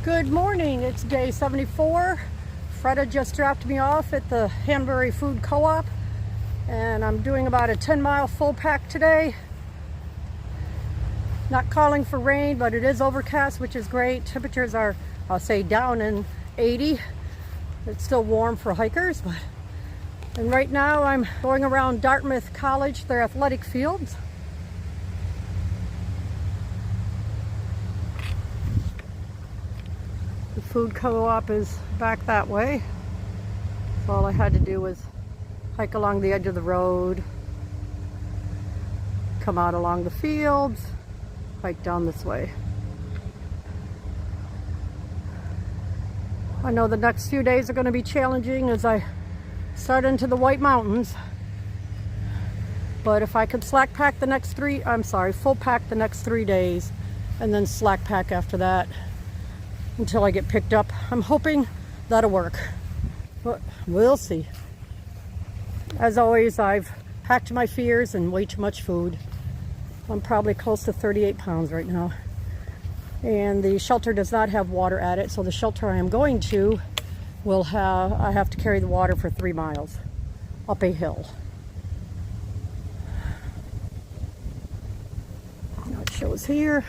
Good morning, it's day 74. Freda just dropped me off at the Hanover Food Co-op and I'm doing about a 10-mile full pack today. Not calling for rain, but it is overcast, which is great. Temperatures are, I'll say, down in 80. It's still warm for hikers, and right now I'm going around Dartmouth College, their athletic fields. The food co-op is back that way. So all I had to do was hike along the edge of the road, come out along the fields, hike down this way. I know the next few days are going to be challenging as I start into the White Mountains. But if I could full pack the next 3 days and then slack pack after that until I get picked up, I'm hoping that'll work. But we'll see. As always, I've packed my fears and way too much food. I'm probably close to 38 pounds right now. And the shelter does not have water at it, so the shelter I am going to I have to carry the water for 3 miles up a hill. Now it shows here.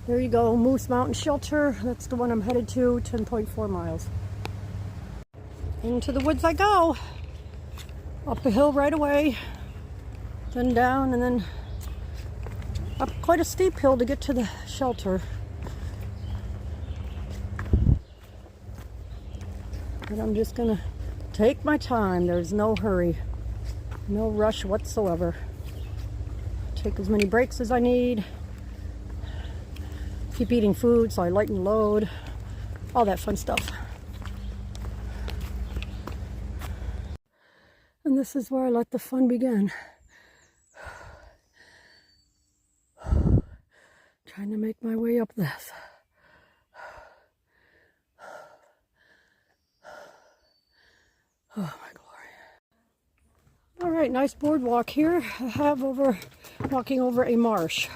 There you go, Moose Mountain Shelter. That's the one I'm headed to, 10.4 miles. Into the woods I go. Up a hill right away, then down, and then up quite a steep hill to get to the shelter. But I'm just gonna take my time. There's no hurry, no rush whatsoever. Take as many breaks as I need. Keep eating food so I lighten the load. All that fun stuff. And this is where I let the fun begin. Trying to make my way up this. Oh my glory. All right, nice boardwalk here. I have walking over a marsh.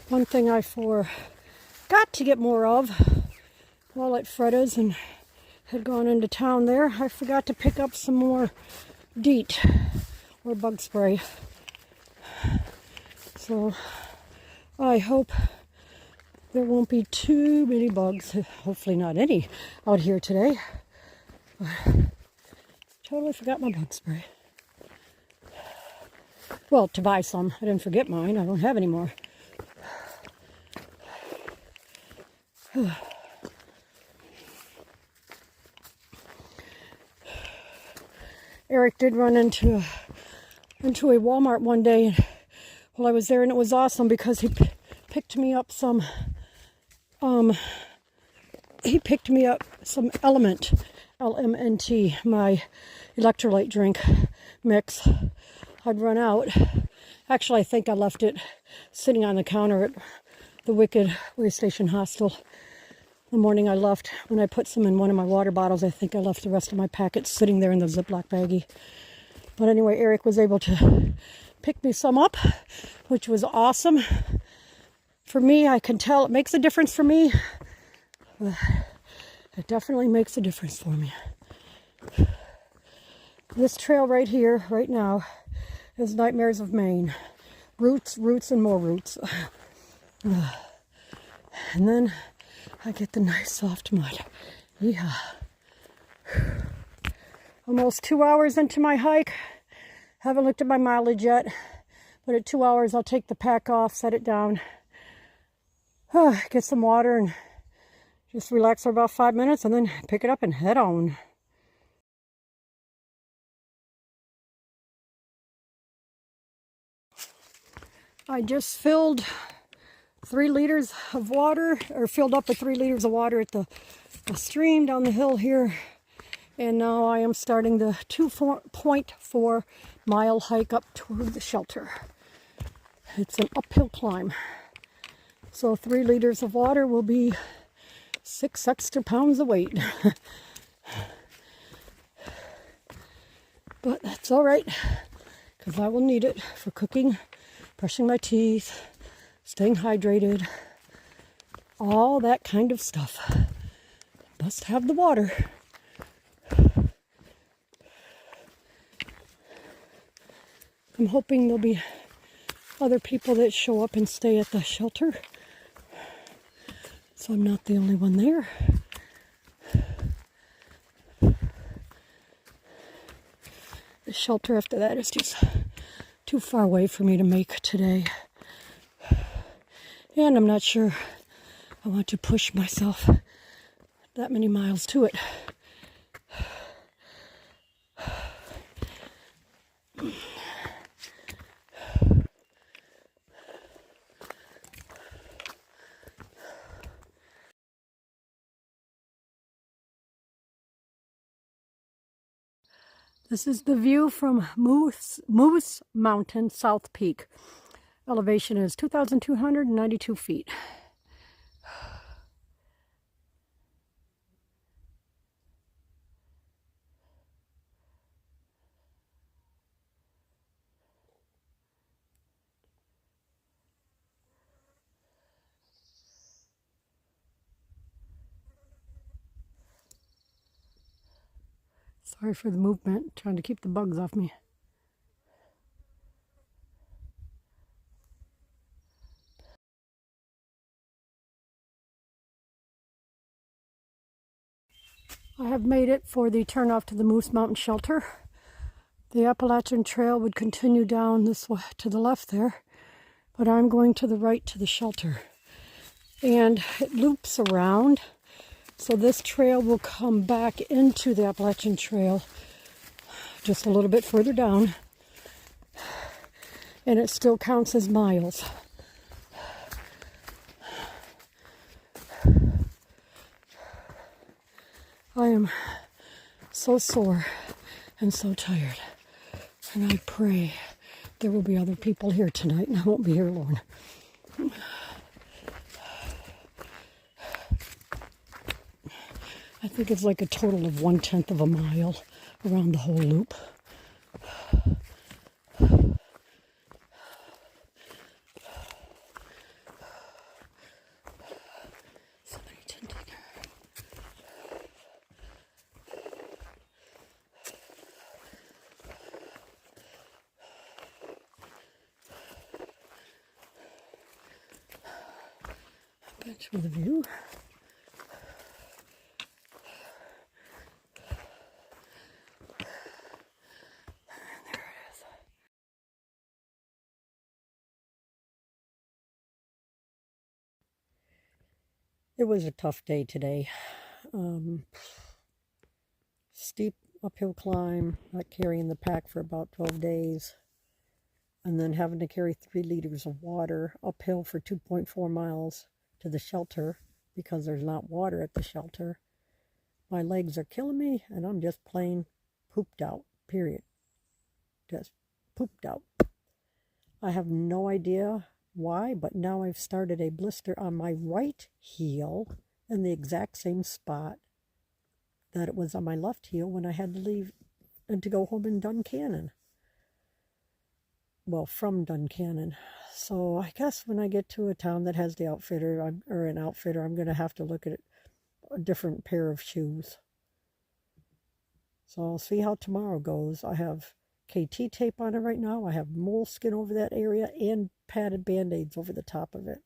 One thing I forgot to get more of while at Freda's and had gone into town there, I forgot to pick up some more DEET or bug spray. So I hope there won't be too many bugs, hopefully not any out here today. Totally forgot my bug spray. Well, to buy some. I didn't forget mine. I don't have any more. Eric did run into a Walmart one day while I was there, and it was awesome because he picked me up some Element, LMNT, my electrolyte drink mix. I'd run out. Actually, I think I left it sitting on the counter at the Wicked Way Station Hostel. The morning I left, when I put some in one of my water bottles, I think I left the rest of my packets sitting there in the Ziploc baggie. But anyway, Eric was able to pick me some up, which was awesome. For me, I can tell it makes a difference for me. It definitely makes a difference for me. This trail right here, right now, is Nightmares of Maine. Roots, roots, and more roots. And then I get the nice soft mud. Yeah. Almost 2 hours into my hike. Haven't looked at my mileage yet, but at 2 hours I'll take the pack off, set it down, get some water, and just relax for about 5 minutes, and then pick it up and head on. I just filled 3 liters of water, or filled up with 3 liters of water at the stream down the hill here. And now I am starting the 2.4 mile hike up toward the shelter. It's an uphill climb. So 3 liters of water will be 6 extra pounds of weight. But that's all right, because I will need it for cooking, brushing my teeth, staying hydrated, all that kind of stuff. Must have the water. I'm hoping there'll be other people that show up and stay at the shelter, so I'm not the only one there. The shelter after that is just too far away for me to make today. And I'm not sure I want to push myself that many miles to it. This is the view from Moose Mountain South Peak. Elevation is 2,292 feet. Sorry for the movement, trying to keep the bugs off me. I have made it for the turnoff to the Moose Mountain Shelter. The Appalachian Trail would continue down this way to the left there, but I'm going to the right to the shelter. And it loops around, so this trail will come back into the Appalachian Trail just a little bit further down, and it still counts as miles. I am so sore and so tired, and I pray there will be other people here tonight and I won't be here alone. I think it's like a total of 1/10 of a mile around the whole loop. Somebody tinting. A bench with a view. It was a tough day today. Steep uphill climb, not carrying the pack for about 12 days, and then having to carry 3 liters of water uphill for 2.4 miles to the shelter because there's not water at the shelter. My legs are killing me, and I'm just plain pooped out, period. Just pooped out. I have no idea why, but now I've started a blister on my right heel in the exact same spot that it was on my left heel when I had to leave and to go home in Duncannon. Well, from Duncannon. So I guess when I get to a town that has the outfitter, I'm going to have to look at a different pair of shoes. So I'll see how tomorrow goes. I have KT tape on it right now. I have moleskin over that area and padded band-aids over the top of it.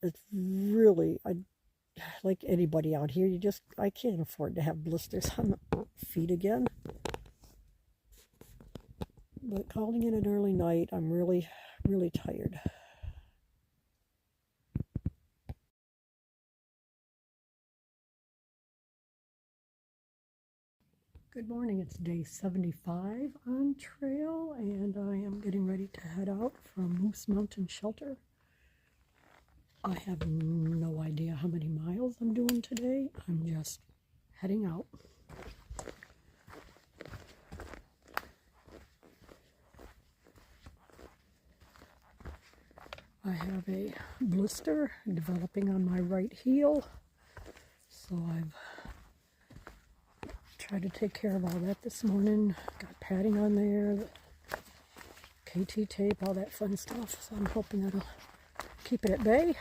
It's really, like anybody out here, I can't afford to have blisters on the feet again. But calling it an early night, I'm really, really tired. Good morning, it's day 75 on trail, and I am getting ready to head out from Moose Mountain Shelter. I have no idea how many miles I'm doing today. I'm just heading out. I have a blister developing on my right heel, so I've tried to take care of all that this morning. Got padding on there, the KT tape, all that fun stuff, so I'm hoping that'll keep it at bay.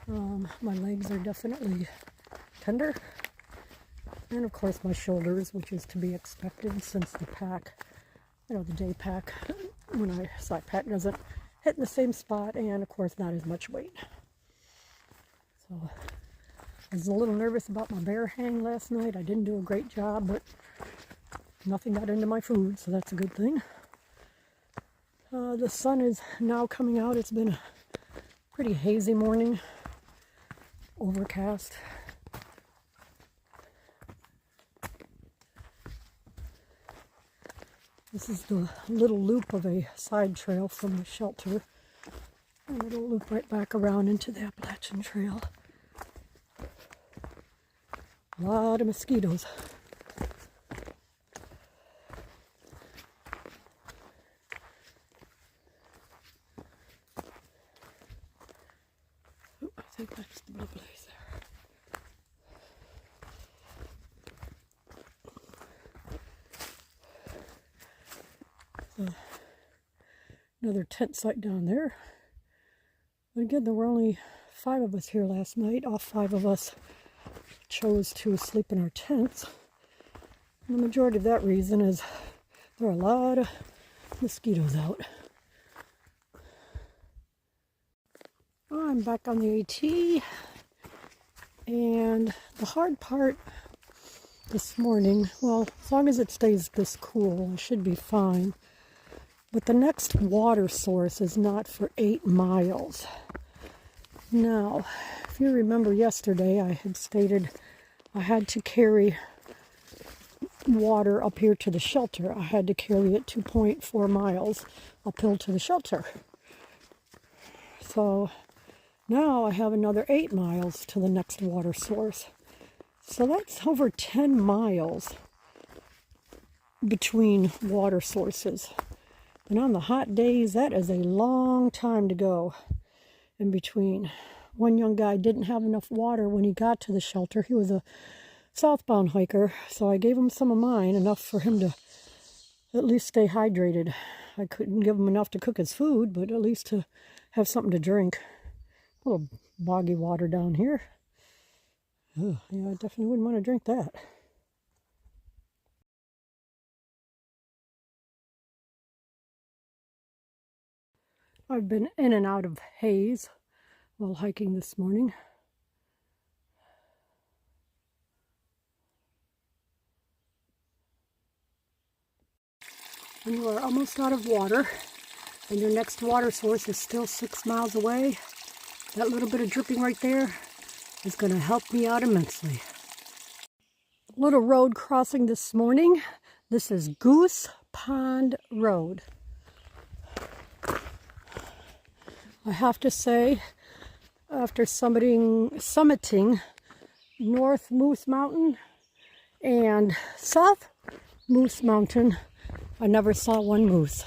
My legs are definitely tender, and of course my shoulders, which is to be expected since the pack, the day pack, when I slack pack doesn't hit in the same spot, and of course not as much weight. So I was a little nervous about my bear hang last night. I didn't do a great job, but nothing got into my food, so that's a good thing. The sun is now coming out. It's been a pretty hazy morning, overcast. This is the little loop of a side trail from the shelter. A little loop right back around into the Appalachian Trail. A lot of mosquitoes. Oh, I think that's the blue blaze there. Another tent site down there. But again, there were only 5 of us here last night. All 5 of us chose to sleep in our tents. And the majority of that reason is there are a lot of mosquitoes out. Well, I'm back on the AT, and the hard part this morning, well, as long as it stays this cool, I should be fine. But the next water source is not for 8 miles. Now, if you remember yesterday, I had stated I had to carry water up here to the shelter. I had to carry it 2.4 miles uphill to the shelter. So now I have another 8 miles to the next water source. So that's over 10 miles between water sources. And on the hot days, that is a long time to go in between. One young guy didn't have enough water when he got to the shelter. He was a southbound hiker, so I gave him some of mine, enough for him to at least stay hydrated. I couldn't give him enough to cook his food, but at least to have something to drink. A little boggy water down here. Oh, yeah, I definitely wouldn't want to drink that. I've been in and out of haze while hiking this morning. When you are almost out of water and your next water source is still 6 miles away, that little bit of dripping right there is going to help me out immensely. Little road crossing this morning. This is Goose Pond Road. I have to say, after summiting North Moose Mountain and South Moose Mountain, I never saw one moose.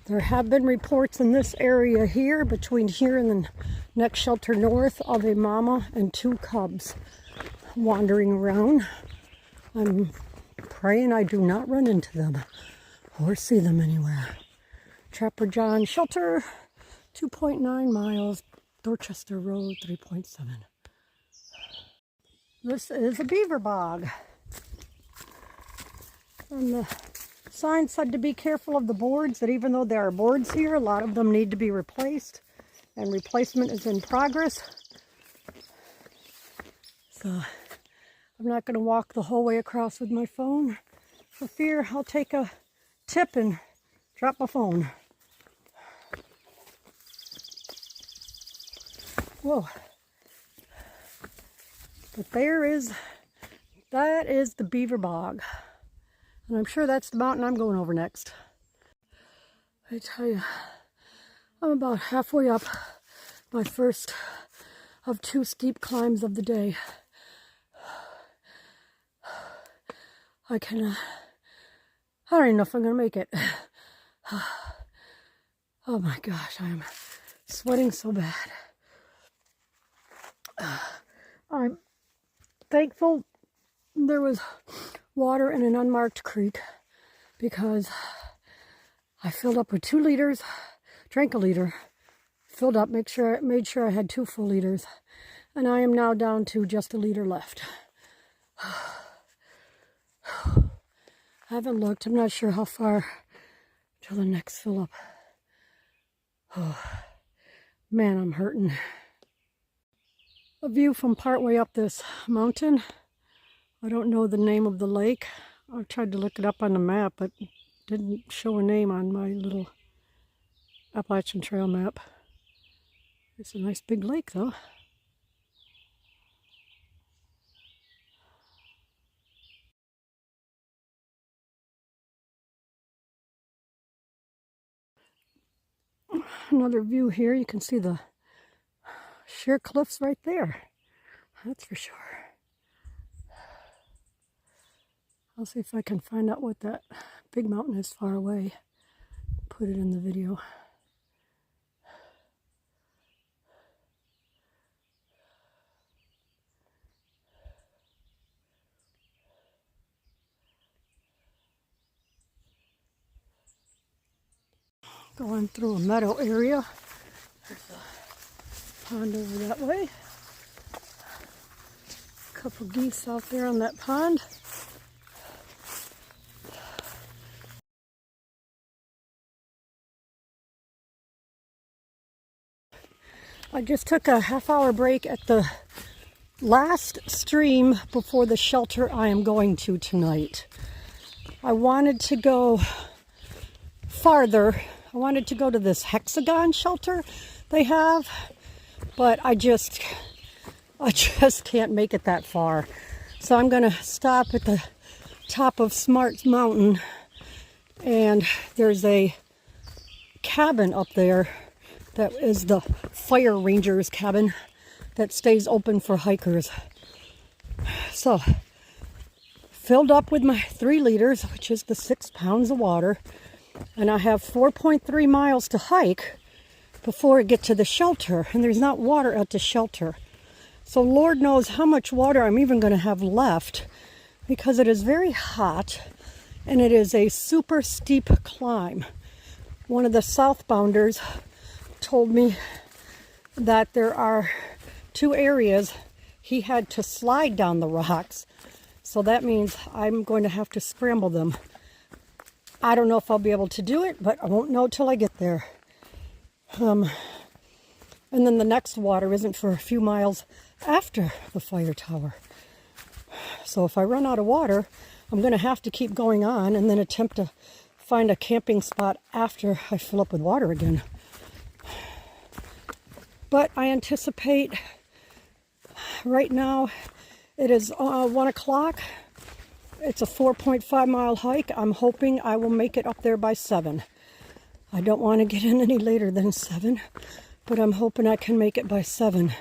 There have been reports in this area here, between here and the next shelter north, of a mama and 2 cubs wandering around. I'm praying I do not run into them or see them anywhere. Trapper John Shelter, 2.9 miles, Dorchester Road, 3.7. This is a beaver bog. And the sign said to be careful of the boards, that even though there are boards here, a lot of them need to be replaced, and replacement is in progress. So I'm not going to walk the whole way across with my phone for fear I'll take a tip and drop my phone. Whoa. But that is the beaver bog. And I'm sure that's the mountain I'm going over next. I tell you, I'm about halfway up my first of 2 steep climbs of the day. I don't even know if I'm gonna make it. Oh my gosh, I am sweating so bad. I'm thankful there was water in an unmarked creek because I filled up with 2 liters, drank a liter, filled up, made sure I had 2 full liters, and I am now down to just a liter left. I haven't looked. I'm not sure how far till the next fill up. Oh, man, I'm hurting. A view from partway up this mountain. I don't know the name of the lake. I tried to look it up on the map, but it didn't show a name on my little Appalachian Trail map. It's a nice big lake, though. Another view here. You can see the sheer cliffs right there. That's for sure. I'll see if I can find out what that big mountain is far away. Put it in the video. Going through a meadow area. There's a pond over that way. A couple geese out there on that pond. I just took a half-hour break at the last stream before the shelter I am going to tonight. I wanted to go farther. I wanted to go to this hexagon shelter they have, but I just can't make it that far. So I'm gonna stop at the top of Smarts Mountain, and there's a cabin up there that is the fire ranger's cabin that stays open for hikers. So, filled up with my 3 liters, which is the 6 pounds of water, and I have 4.3 miles to hike before I get to the shelter, and there's not water at the shelter. So Lord knows how much water I'm even going to have left, because it is very hot and it is a super steep climb. One of the southbounders told me that there are 2 areas he had to slide down the rocks, so that means I'm going to have to scramble them. I don't know if I'll be able to do it, but I won't know till I get there. And then the next water isn't for a few miles after the fire tower. So if I run out of water, I'm going to have to keep going on and then attempt to find a camping spot after I fill up with water again. But I anticipate right now it is 1 o'clock. It's a 4.5 mile hike. I'm hoping I will make it up there by 7. I don't want to get in any later than 7, but I'm hoping I can make it by 7.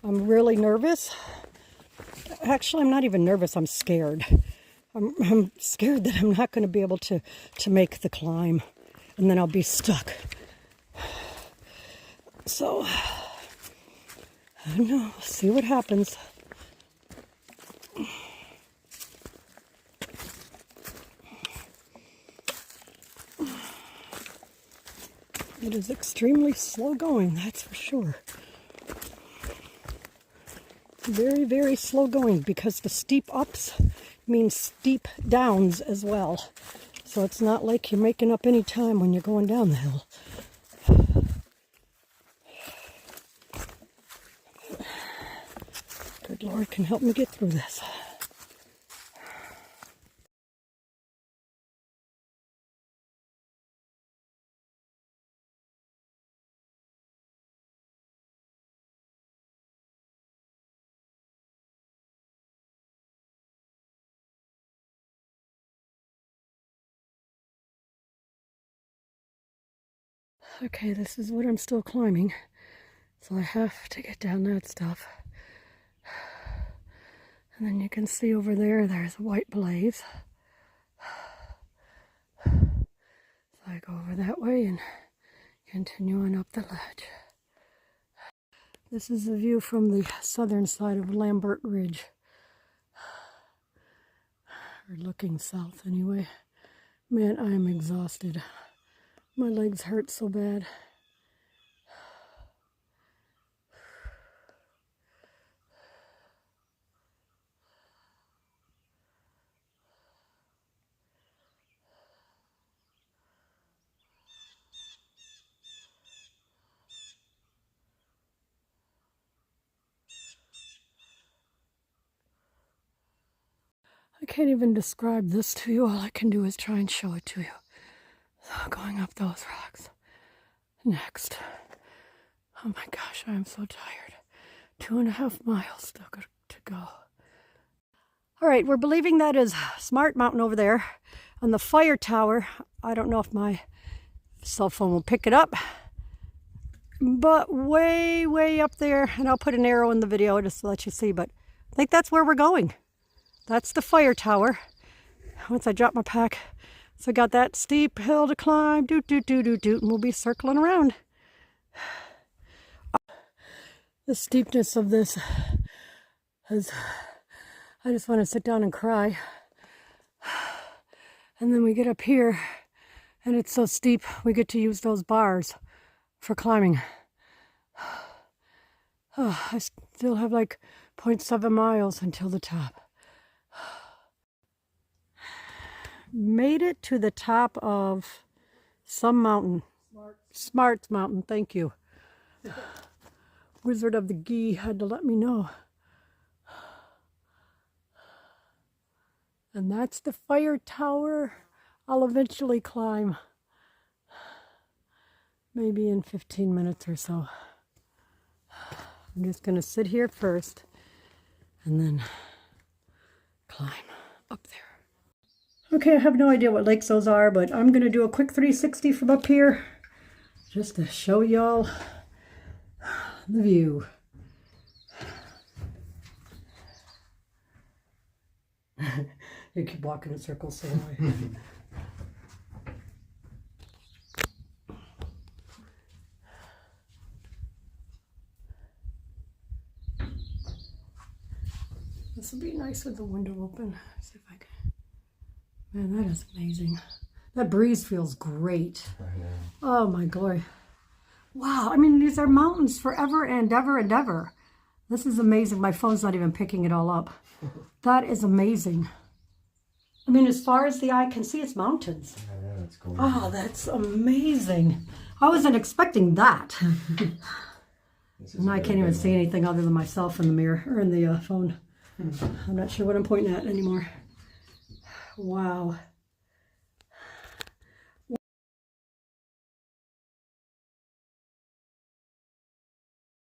I'm really nervous. Actually, I'm not even nervous. I'm scared. I'm scared that I'm not going to be able to make the climb, and then I'll be stuck. So, I don't know. We'll see what happens. It is extremely slow going, that's for sure. Very, very slow going, because the steep ups mean steep downs as well. So it's not like you're making up any time when you're going down the hill. Good Lord can help me get through this. Okay, this is what I'm still climbing. So I have to get down that stuff. And then you can see over there, there's a white blaze. So I go over that way and continue on up the ledge. This is the view from the southern side of Lambert Ridge. Or looking south anyway. Man, I am exhausted. My legs hurt so bad. I can't even describe this to you. All I can do is try and show it to you. So going up those rocks. Next. Oh my gosh, I am so tired. 2.5 miles still to go. All right, we're believing that is Smart Mountain over there. On the fire tower, I don't know if my cell phone will pick it up. But way, way up there, and I'll put an arrow in the video just to let you see, but I think that's where we're going. That's the fire tower. Once I drop my pack, so I got that steep hill to climb, doot, doot, doot, doot, doot, and we'll be circling around. The steepness of this is, I just want to sit down and cry. And then we get up here, and it's so steep, we get to use those bars for climbing. Oh, I still have like 0.7 miles until the top. Made it to the top of some mountain. Smart's Mountain, thank you. Wizard of the Ghee had to let me know. And that's the fire tower I'll eventually climb. Maybe in 15 minutes or so. I'm just going to sit here first and then climb up there. Okay, I have no idea what lakes those are, but I'm going to do a quick 360 from up here just to show y'all the view. You keep walking in circles, so do I. This would be nice with the window open. See if I can. Man, that is amazing. That breeze feels great. I know. Oh my glory. Wow, I mean, these are mountains forever and ever and ever. This is amazing. My phone's not even picking it all up. That is amazing. I mean, as far as the eye can see, it's mountains. I know, it's cool. Oh, that's amazing. I wasn't expecting that. And I can't even see anything other than myself in the mirror, or in the phone. I'm not sure what I'm pointing at anymore. Wow.